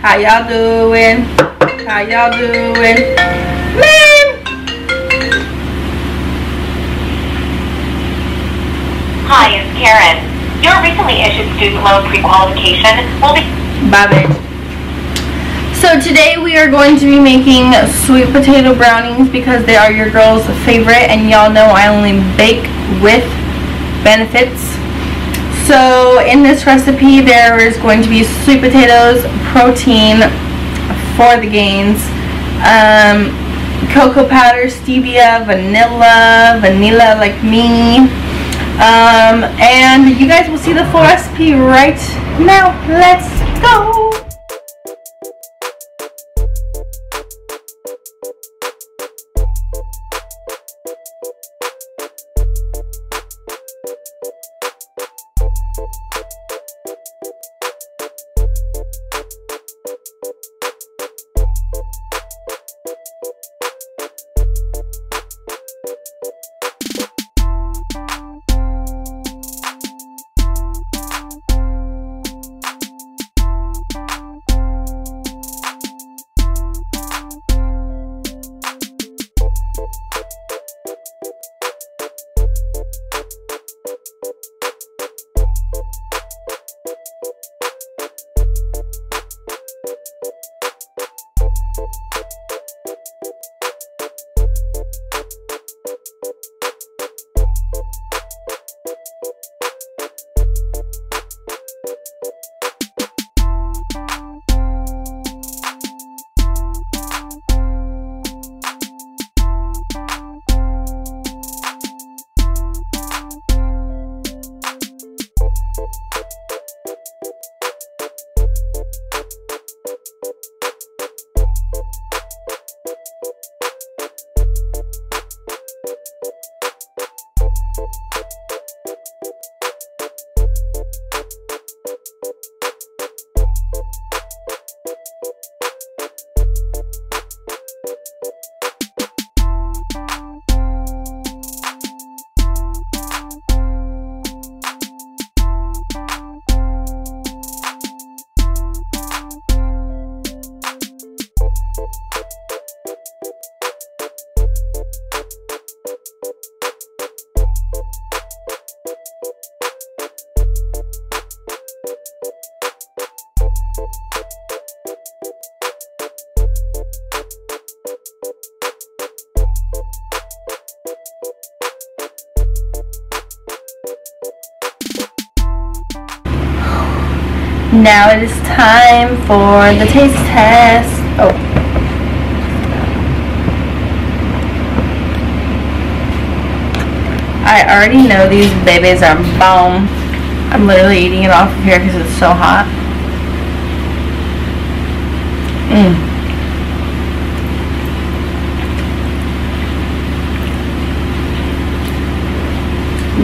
How y'all doing? How y'all doing? Man! Hi, it's Karen. Your recently issued student loan pre-qualification will be... Bye, bitch. So today we are going to be making sweet potato brownies because they are your girl's favorite, and y'all know I only bake with benefits. So in this recipe there is going to be sweet potatoes, protein for the gains, cocoa powder, stevia, vanilla like me, and you guys will see the full recipe right now. Let's go! Now it is time for the taste test. Oh. I already know these babies are bomb. I'm literally eating it off of here because it's so hot.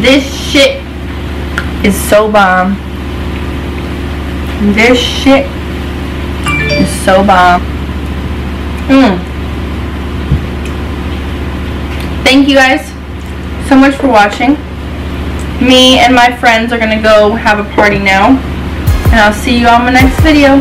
This shit is so bomb. This shit is so bomb. Thank you guys so much for watching. Me and my friends are gonna go have a party now, and I'll see you on my next video.